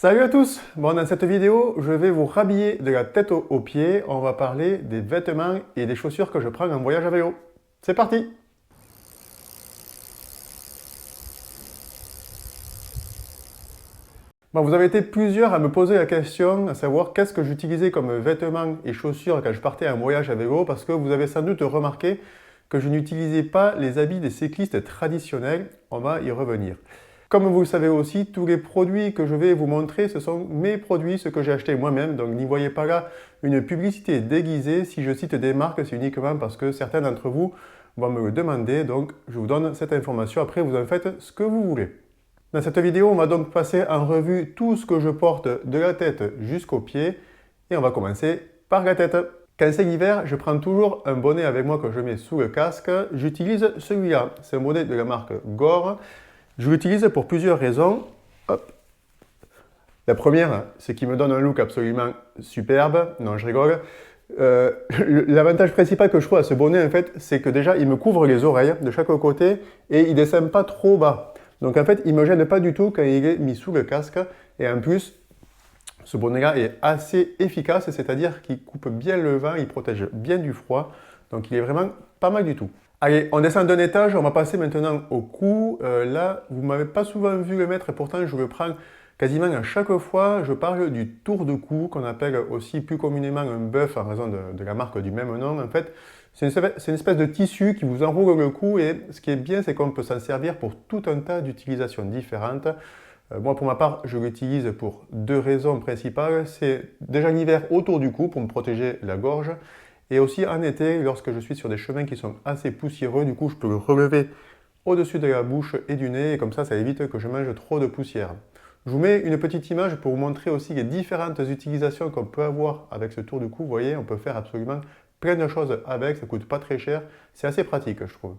Salut à tous! Bon, dans cette vidéo, je vais vous rhabiller de la tête aux pieds. On va parler des vêtements et des chaussures que je prends en voyage à vélo. C'est parti! Bon, vous avez été plusieurs à me poser la question, à savoir qu'est-ce que j'utilisais comme vêtements et chaussures quand je partais en voyage à vélo, parce que vous avez sans doute remarqué que je n'utilisais pas les habits des cyclistes traditionnels. On va y revenir. Comme vous le savez aussi, tous les produits que je vais vous montrer, ce sont mes produits, ce que j'ai acheté moi-même. Donc n'y voyez pas là une publicité déguisée. Si je cite des marques, c'est uniquement parce que certains d'entre vous vont me le demander. Donc je vous donne cette information. Après, vous en faites ce que vous voulez. Dans cette vidéo, on va donc passer en revue tout ce que je porte de la tête jusqu'aux pieds. Et on va commencer par la tête. Quand c'est l'hiver, je prends toujours un bonnet avec moi que je mets sous le casque. J'utilise celui-là. C'est un bonnet de la marque Gore. Je l'utilise pour plusieurs raisons. Hop. La première, c'est qu'il me donne un look absolument superbe. Non, je rigole. L'avantage principal que je trouve à ce bonnet, en fait, c'est que déjà, il me couvre les oreilles de chaque côté et il ne descend pas trop bas. Donc, en fait, il ne me gêne pas du tout quand il est mis sous le casque. Et en plus, ce bonnet-là est assez efficace, c'est-à-dire qu'il coupe bien le vent, il protège bien du froid. Donc, il est vraiment pas mal du tout. Allez, on descend d'un étage, on va passer maintenant au cou. Là, vous ne m'avez pas souvent vu le mettre et pourtant je le prends quasiment à chaque fois. Je parle du tour de cou, qu'on appelle aussi plus communément un bœuf en raison de la marque du même nom. En fait, c'est une espèce de tissu qui vous enroule le cou et ce qui est bien, c'est qu'on peut s'en servir pour tout un tas d'utilisations différentes. Moi, pour ma part, je l'utilise pour deux raisons principales. C'est déjà l'hiver autour du cou pour me protéger la gorge. Et aussi en été, lorsque je suis sur des chemins qui sont assez poussiéreux, du coup, je peux le relever au-dessus de la bouche et du nez, et comme ça évite que je mange trop de poussière. Je vous mets une petite image pour vous montrer aussi les différentes utilisations qu'on peut avoir avec ce tour du cou. Vous voyez, on peut faire absolument plein de choses avec, ça ne coûte pas très cher, c'est assez pratique, je trouve.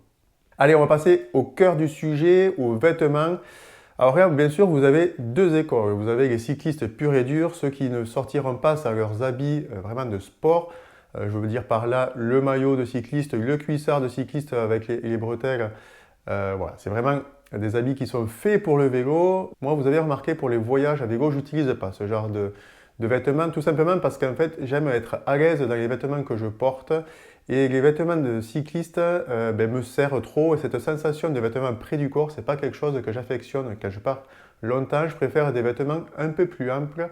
Allez, on va passer au cœur du sujet, aux vêtements. Alors là, bien sûr, vous avez deux écoles. Vous avez les cyclistes purs et durs, ceux qui ne sortiront pas sans leurs habits vraiment de sport. Je veux dire par là le maillot de cycliste, le cuissard de cycliste avec les bretelles. Voilà, c'est vraiment des habits qui sont faits pour le vélo. Moi, vous avez remarqué, pour les voyages à vélo, je n'utilise pas ce genre de vêtements, tout simplement parce qu'en fait, j'aime être à l'aise dans les vêtements que je porte. Et les vêtements de cycliste me serrent trop. Et cette sensation de vêtements près du corps, ce n'est pas quelque chose que j'affectionne quand je pars longtemps. Je préfère des vêtements un peu plus amples,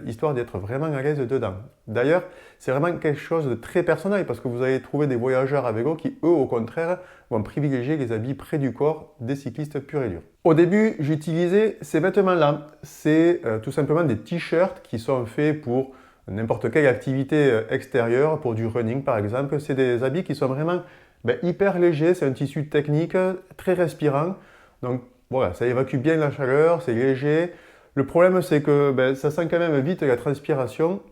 histoire d'être vraiment à l'aise dedans. D'ailleurs, c'est vraiment quelque chose de très personnel parce que vous allez trouver des voyageurs à vélo qui, eux, au contraire, vont privilégier les habits près du corps des cyclistes purs et durs. Au début, j'utilisais ces vêtements-là. C'est tout simplement des t-shirts qui sont faits pour n'importe quelle activité extérieure, pour du running par exemple. C'est des habits qui sont vraiment hyper légers, c'est un tissu technique, très respirant. Donc voilà, ça évacue bien la chaleur, c'est léger. Le problème, c'est que ça sent quand même vite la transpiration.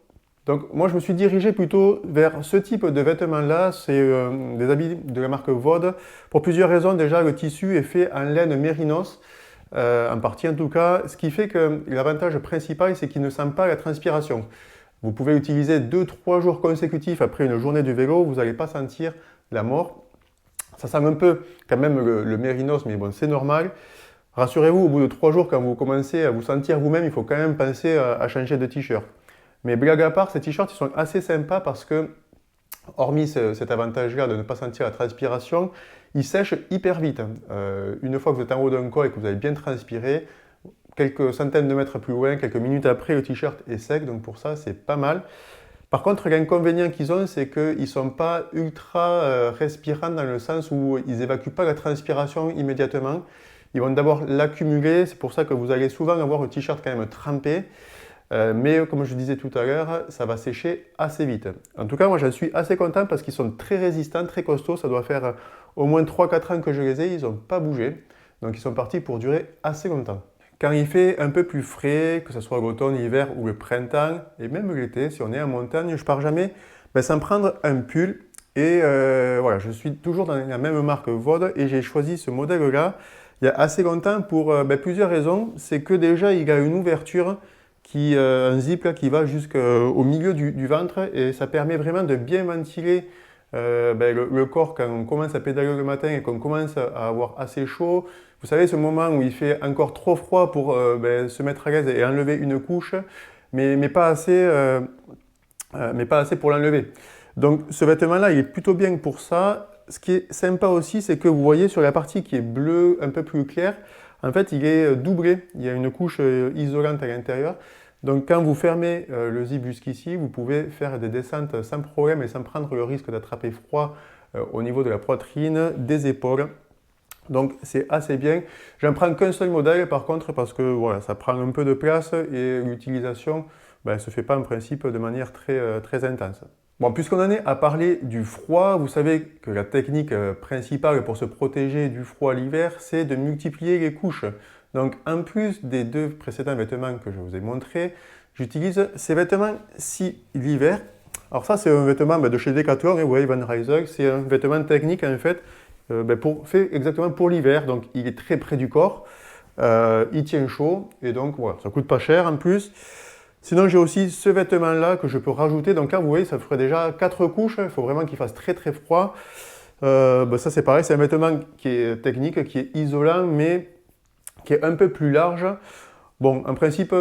Donc moi, je me suis dirigé plutôt vers ce type de vêtements-là. C'est des habits de la marque Vaude. Pour plusieurs raisons. Déjà, le tissu est fait en laine mérinos, en partie en tout cas. Ce qui fait que l'avantage principal, c'est qu'il ne sent pas la transpiration. Vous pouvez l'utiliser 2-3 jours consécutifs après une journée de vélo. Vous n'allez pas sentir la mort. Ça sent un peu quand même le mérinos, mais bon, c'est normal. Rassurez-vous, au bout de 3 jours, quand vous commencez à vous sentir vous-même, il faut quand même penser à changer de t-shirt. Mais blague à part, ces t-shirts, ils sont assez sympas parce que, hormis cet avantage-là de ne pas sentir la transpiration, ils sèchent hyper vite. Une fois que vous êtes en haut d'un col et que vous avez bien transpiré, quelques centaines de mètres plus loin, quelques minutes après, le t-shirt est sec, donc pour ça, c'est pas mal. Par contre, l'inconvénient qu'ils ont, c'est qu'ils ne sont pas ultra respirants dans le sens où ils n'évacuent pas la transpiration immédiatement. Ils vont d'abord l'accumuler, c'est pour ça que vous allez souvent avoir le t-shirt quand même trempé. Mais comme je disais tout à l'heure, ça va sécher assez vite. En tout cas, moi j'en suis assez content parce qu'ils sont très résistants, très costauds. Ça doit faire au moins 3-4 ans que je les ai, ils n'ont pas bougé. Donc ils sont partis pour durer assez longtemps. Quand il fait un peu plus frais, que ce soit l'automne, l'hiver ou le printemps, et même l'été, si on est en montagne, je pars jamais sans prendre un pull. Et voilà, je suis toujours dans la même marque Vaude et j'ai choisi ce modèle-là il y a assez longtemps pour plusieurs raisons. C'est que déjà, il a une ouverture, un zip là, qui va jusqu'au milieu du ventre et ça permet vraiment de bien ventiler le corps quand on commence à pédaler le matin et qu'on commence à avoir assez chaud. Vous savez, ce moment où il fait encore trop froid pour se mettre à l'aise et enlever une couche, mais pas assez pour l'enlever. Donc ce vêtement-là, il est plutôt bien pour ça. Ce qui est sympa aussi, c'est que vous voyez sur la partie qui est bleue, un peu plus claire, en fait, il est doublé. Il y a une couche isolante à l'intérieur. Donc quand vous fermez le zip jusqu'ici, vous pouvez faire des descentes sans problème et sans prendre le risque d'attraper froid au niveau de la poitrine, des épaules. Donc c'est assez bien. J'en prends qu'un seul modèle par contre parce que voilà, ça prend un peu de place et l'utilisation ne se fait pas en principe de manière très intense. Bon, puisqu'on en est à parler du froid, vous savez que la technique principale pour se protéger du froid l'hiver, c'est de multiplier les couches. Donc en plus des deux précédents vêtements que je vous ai montrés, j'utilise ces vêtements-ci l'hiver. Alors ça c'est un vêtement de chez Decathlon, vous voyez Van Rysel, c'est un vêtement technique en fait, fait exactement pour l'hiver. Donc il est très près du corps, il tient chaud et donc voilà, ça coûte pas cher en plus. Sinon, j'ai aussi ce vêtement-là que je peux rajouter. Donc là, vous voyez, ça ferait déjà 4 couches. Il faut vraiment qu'il fasse très froid. Ça, c'est pareil, c'est un vêtement qui est technique, qui est isolant, mais qui est un peu plus large. Bon, en principe,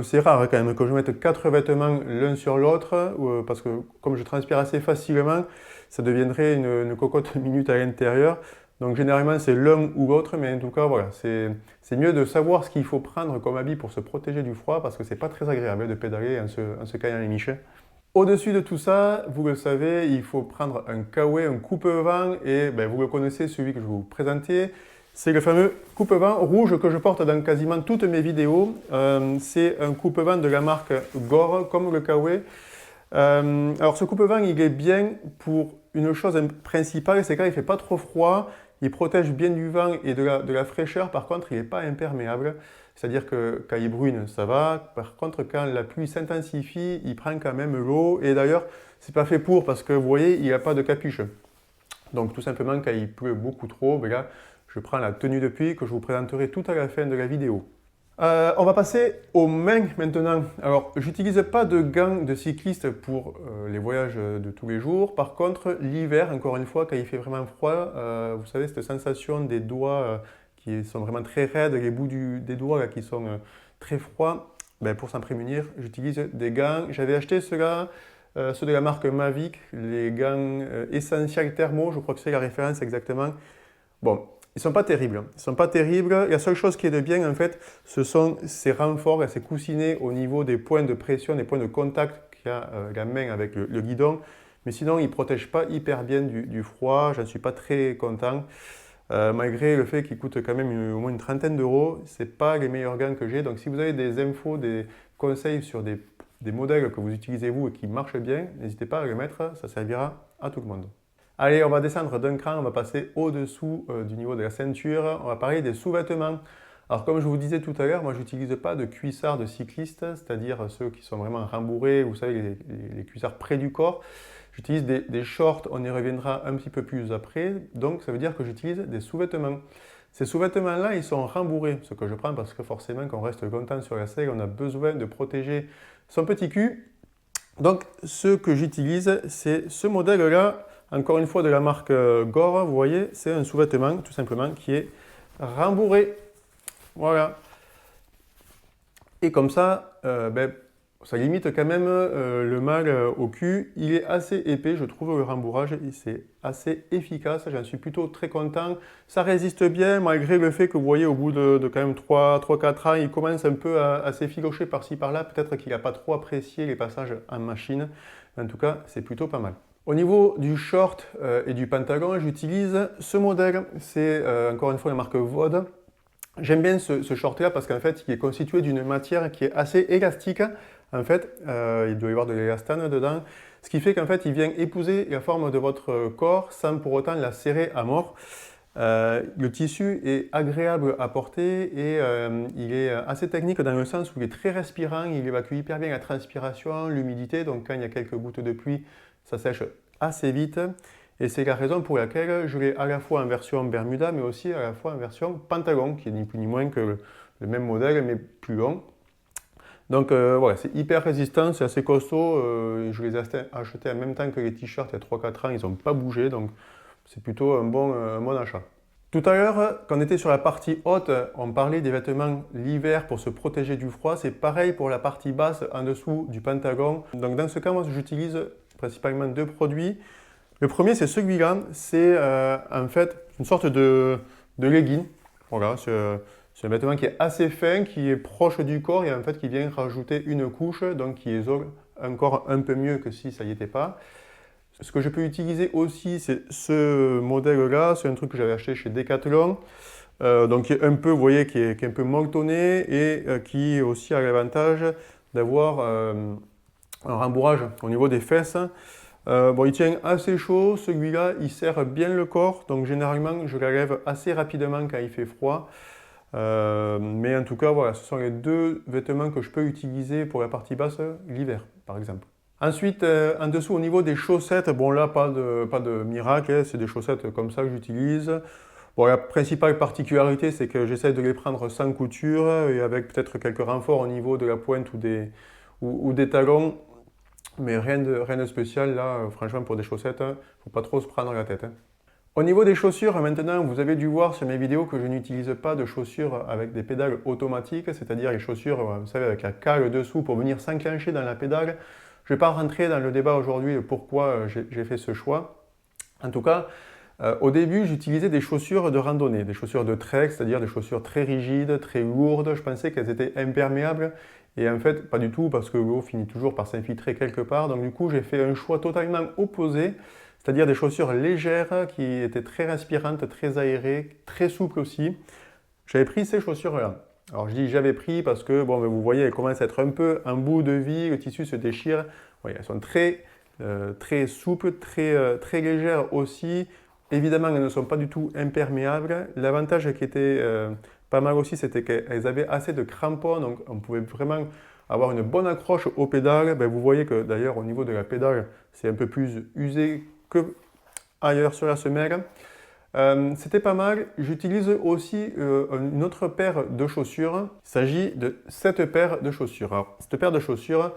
c'est rare quand même que je mette 4 vêtements l'un sur l'autre, parce que comme je transpire assez facilement, ça deviendrait une cocotte minute à l'intérieur. Donc généralement c'est l'un ou l'autre, mais en tout cas voilà, c'est mieux de savoir ce qu'il faut prendre comme habit pour se protéger du froid parce que c'est pas très agréable de pédaler en se caillant les miches. Au-dessus de tout ça, vous le savez, il faut prendre un kawaii, un coupe-vent, et vous le connaissez, celui que je vais vous présenter. C'est le fameux coupe-vent rouge que je porte dans quasiment toutes mes vidéos. C'est un coupe-vent de la marque Gore, comme le kawaii. Alors ce coupe-vent, il est bien pour une chose principale, c'est quand il ne fait pas trop froid, il protège bien du vent et de la fraîcheur, par contre il n'est pas imperméable, c'est-à-dire que quand il brûle, ça va, par contre quand la pluie s'intensifie, il prend quand même l'eau, et d'ailleurs c'est pas fait pour, parce que vous voyez, il n'a pas de capuche. Donc tout simplement quand il pleut beaucoup trop, là, je prends la tenue de pluie que je vous présenterai tout à la fin de la vidéo. On va passer aux mains maintenant. Alors, j'utilise pas de gants de cycliste pour les voyages de tous les jours. Par contre, l'hiver, encore une fois, quand il fait vraiment froid, vous savez, cette sensation des doigts qui sont vraiment très raides, les bouts des doigts là, qui sont très froids, pour s'en prémunir, j'utilise des gants. J'avais acheté ceux-là, ceux de la marque Mavic, les gants Essential Thermo, je crois que c'est la référence exactement. Bon, ils ne sont pas terribles. Ils sont pas terribles. La seule chose qui est de bien, en fait, ce sont ces renforts et ces coussinets au niveau des points de pression, des points de contact qu'il y a la main avec le guidon. Mais sinon, ils ne protègent pas hyper bien du froid. Je n'en suis pas très content. Malgré le fait qu'ils coûtent quand même au moins une trentaine d'euros, ce n'est pas les meilleurs gants que j'ai. Donc si vous avez des infos, des conseils sur des modèles que vous utilisez vous et qui marchent bien, n'hésitez pas à les mettre. Ça servira à tout le monde. Allez, on va descendre d'un cran, on va passer au-dessous du niveau de la ceinture. On va parler des sous-vêtements. Alors comme je vous disais tout à l'heure, moi je n'utilise pas de cuissards de cycliste, c'est-à-dire ceux qui sont vraiment rembourrés, vous savez, les cuissards près du corps. J'utilise des shorts, on y reviendra un petit peu plus après. Donc ça veut dire que j'utilise des sous-vêtements. Ces sous-vêtements-là, ils sont rembourrés, ce que je prends parce que forcément, quand on reste longtemps sur la selle, on a besoin de protéger son petit cul. Donc ce que j'utilise, c'est ce modèle-là. Encore une fois de la marque Gore, vous voyez, c'est un sous-vêtement tout simplement qui est rembourré. Voilà. Et comme ça, ça limite quand même le mal au cul. Il est assez épais, je trouve, le rembourrage. C'est assez efficace, j'en suis plutôt très content. Ça résiste bien, malgré le fait que vous voyez, au bout de quand même 3-4 ans, il commence un peu à s'effilocher par-ci par-là. Peut-être qu'il n'a pas trop apprécié les passages en machine. En tout cas, c'est plutôt pas mal. Au niveau du short et du pantalon, j'utilise ce modèle. C'est encore une fois la marque Vaude. J'aime bien ce short-là parce qu'en fait, il est constitué d'une matière qui est assez élastique. En fait, il doit y avoir de l'élastane dedans. Ce qui fait qu'en fait, il vient épouser la forme de votre corps sans pour autant la serrer à mort. Le tissu est agréable à porter et il est assez technique dans le sens où il est très respirant. Il évacue hyper bien la transpiration, l'humidité. Donc quand il y a quelques gouttes de pluie, ça sèche assez vite et c'est la raison pour laquelle je l'ai à la fois en version Bermuda mais aussi à la fois en version pantalon qui est ni plus ni moins que le même modèle mais plus long. Donc voilà, c'est hyper résistant, c'est assez costaud. Je les ai achetés en même temps que les t-shirts il y a 3-4 ans, ils n'ont pas bougé donc c'est plutôt un bon achat. Tout à l'heure, quand on était sur la partie haute, on parlait des vêtements l'hiver pour se protéger du froid. C'est pareil pour la partie basse en dessous du pantalon. Donc dans ce cas, moi j'utilise principalement deux produits. Le premier, c'est celui-là. C'est en fait une sorte de legging. Voilà, c'est un vêtement qui est assez fin, qui est proche du corps et en fait qui vient rajouter une couche, donc qui isole encore un peu mieux que si ça n'y était pas. Ce que je peux utiliser aussi, c'est ce modèle-là. C'est un truc que j'avais acheté chez Decathlon. Donc qui est un peu, vous voyez, qui est un peu molletonné et qui aussi a l'avantage d'avoir un rembourrage au niveau des fesses. Bon, il tient assez chaud, celui-là, il serre bien le corps, donc généralement je l'enlève assez rapidement quand il fait froid. Mais en tout cas, voilà, ce sont les deux vêtements que je peux utiliser pour la partie basse l'hiver, par exemple. Ensuite, en dessous, au niveau des chaussettes, bon là, pas de miracle, hein, c'est des chaussettes comme ça que j'utilise. Bon, la principale particularité, c'est que j'essaie de les prendre sans couture et avec peut-être quelques renforts au niveau de la pointe ou des talons. Mais rien de spécial là, franchement, pour des chaussettes, il ne faut pas trop se prendre la tête. Hein. Au niveau des chaussures, maintenant, vous avez dû voir sur mes vidéos que je n'utilise pas de chaussures avec des pédales automatiques, c'est-à-dire les chaussures, vous savez, avec la cale dessous pour venir s'enclencher dans la pédale. Je ne vais pas rentrer dans le débat aujourd'hui de pourquoi j'ai fait ce choix. En tout cas, au début, j'utilisais des chaussures de randonnée, des chaussures de trek, c'est-à-dire des chaussures très rigides, très lourdes. Je pensais qu'elles étaient imperméables et en fait, pas du tout parce que l'eau finit toujours par s'infiltrer quelque part. Donc du coup, j'ai fait un choix totalement opposé, c'est-à-dire des chaussures légères qui étaient très respirantes, très aérées, très souples aussi. J'avais pris ces chaussures-là. Alors je dis j'avais pris parce que bon, vous voyez, elles commencent à être un peu en bout de vie, le tissu se déchire. Oui, elles sont très souples, très légères aussi. Évidemment, elles ne sont pas du tout imperméables. L'avantage qui était pas mal aussi, c'était qu'elles avaient assez de crampons, donc on pouvait vraiment avoir une bonne accroche aux pédales. Ben, vous voyez que d'ailleurs au niveau de la pédale, c'est un peu plus usé que ailleurs sur la semelle. C'était pas mal. J'utilise aussi une autre paire de chaussures. Il s'agit de cette paire de chaussures. Alors, cette paire de chaussures,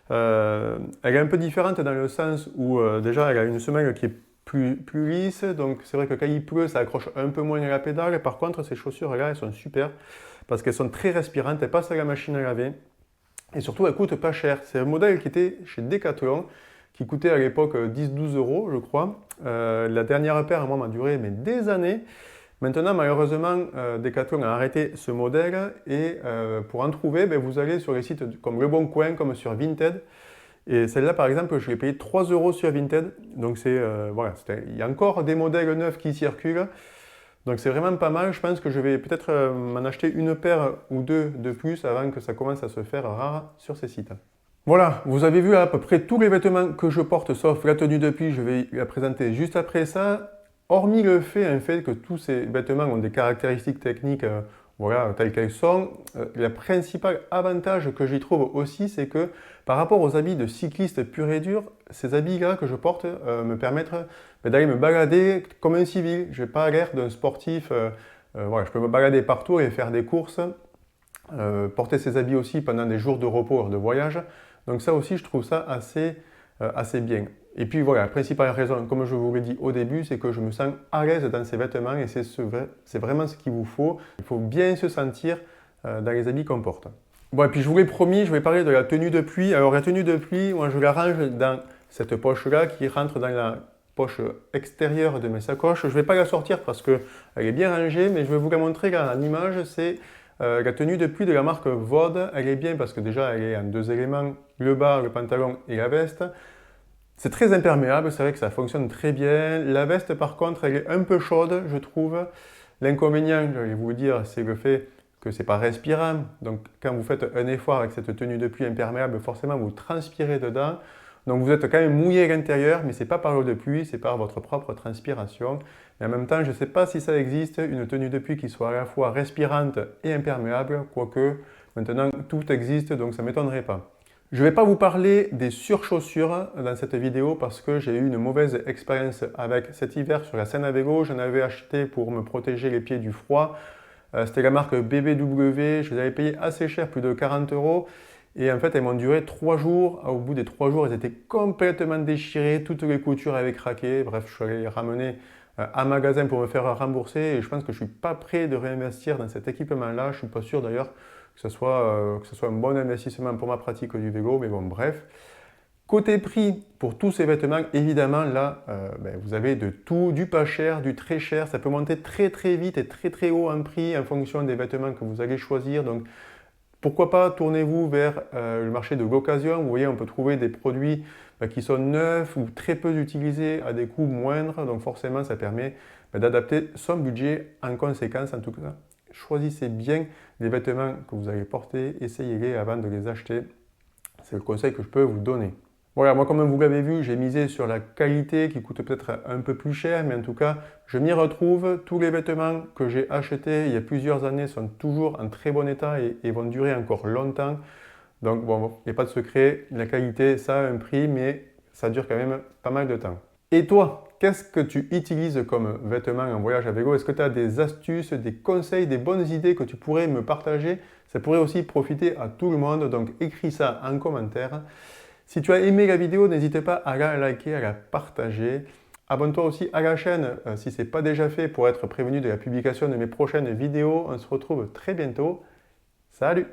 elle est un peu différente dans le sens où déjà elle a une semelle qui est plus lisse. Donc c'est vrai que quand il pleut, ça accroche un peu moins à la pédale. Par contre, ces chaussures-là, elles sont super parce qu'elles sont très respirantes. Elles passent à la machine à laver. Et surtout, elles coûtent pas cher. C'est un modèle qui était chez Decathlon, qui coûtait à l'époque 10-12 euros, je crois. La dernière paire, moi, m'a duré mais des années. Maintenant, malheureusement, Decathlon a arrêté ce modèle et pour en trouver, ben, vous allez sur les sites comme Le Bon Coin, comme sur Vinted. Et celle-là, par exemple, je l'ai payée 3 euros sur Vinted. Donc, voilà, il y a encore des modèles neufs qui circulent. Donc, c'est vraiment pas mal. Je pense que je vais peut-être m'en acheter une paire ou deux de plus avant que ça commence à se faire rare sur ces sites. Voilà, vous avez vu à peu près tous les vêtements que je porte, sauf la tenue de pluie, je vais la présenter juste après ça. Hormis le fait, en fait que tous ces vêtements ont des caractéristiques techniques voilà, telles qu'elles sont, le principal avantage que j'y trouve aussi, c'est que par rapport aux habits de cycliste pur et dur, ces habits-là que je porte me permettent d'aller me balader comme un civil. Je n'ai pas l'air d'un sportif, voilà, je peux me balader partout et faire des courses. Porter ces habits aussi pendant des jours de repos, de voyage. Donc ça aussi, je trouve ça assez bien. Et puis voilà, la principale raison, comme je vous l'ai dit au début, c'est que je me sens à l'aise dans ces vêtements et c'est vraiment ce qu'il vous faut. Il faut bien se sentir dans les habits qu'on porte. Bon, et puis je vous l'ai promis, je vais parler de la tenue de pluie. Alors la tenue de pluie, moi je la range dans cette poche-là qui rentre dans la poche extérieure de mes sacoches. Je ne vais pas la sortir parce qu'elle est bien rangée, mais je vais vous la montrer là en image. C'est la tenue de pluie de la marque Vaude. Elle est bien parce que déjà elle est en deux éléments, le bas, le pantalon et la veste. C'est très imperméable, c'est vrai que ça fonctionne très bien. La veste par contre, elle est un peu chaude, je trouve. L'inconvénient, je vais vous le dire, c'est le fait que c'est pas respirant. Donc quand vous faites un effort avec cette tenue de pluie imperméable, forcément vous transpirez dedans. Donc vous êtes quand même mouillé à l'intérieur, mais ce n'est pas par l'eau de pluie, c'est par votre propre transpiration. Et en même temps, je ne sais pas si ça existe, une tenue de pluie qui soit à la fois respirante et imperméable, quoique maintenant tout existe, donc ça ne m'étonnerait pas. Je ne vais pas vous parler des surchaussures dans cette vidéo parce que j'ai eu une mauvaise expérience avec cet hiver sur la Seine à vélo. J'en avais acheté pour me protéger les pieds du froid. C'était la marque BBW, je les avais payées assez cher, plus de 40 euros. Et en fait, elles m'ont duré 3 jours. Au bout des 3 jours, elles étaient complètement déchirées, toutes les coutures avaient craqué. Bref, je suis allé les ramener en magasin pour me faire rembourser et je pense que je ne suis pas prêt de réinvestir dans cet équipement-là. Je ne suis pas sûr d'ailleurs que ce soit un bon investissement pour ma pratique du vélo, mais bon, bref. Côté prix, pour tous ces vêtements, évidemment, là, vous avez de tout, du pas cher, du très cher. Ça peut monter très très vite et très très haut en prix en fonction des vêtements que vous allez choisir. Donc, pourquoi pas tournez-vous vers le marché de l'occasion. Vous voyez, on peut trouver des produits qui sont neufs ou très peu utilisés à des coûts moindres. Donc, forcément, ça permet d'adapter son budget en conséquence. En tout cas, choisissez bien les vêtements que vous allez porter. Essayez-les avant de les acheter. C'est le conseil que je peux vous donner. Voilà, moi comme vous l'avez vu, j'ai misé sur la qualité qui coûte peut-être un peu plus cher, mais en tout cas, je m'y retrouve. Tous les vêtements que j'ai achetés il y a plusieurs années sont toujours en très bon état et vont durer encore longtemps. Donc bon, il n'y a pas de secret, la qualité, ça a un prix, mais ça dure quand même pas mal de temps. Et toi, qu'est-ce que tu utilises comme vêtements en voyage à vélo? Est-ce que tu as des astuces, des conseils, des bonnes idées que tu pourrais me partager? Ça pourrait aussi profiter à tout le monde, donc écris ça en commentaire. Si tu as aimé la vidéo, n'hésite pas à la liker, à la partager. Abonne-toi aussi à la chaîne si ce n'est pas déjà fait pour être prévenu de la publication de mes prochaines vidéos. On se retrouve très bientôt. Salut!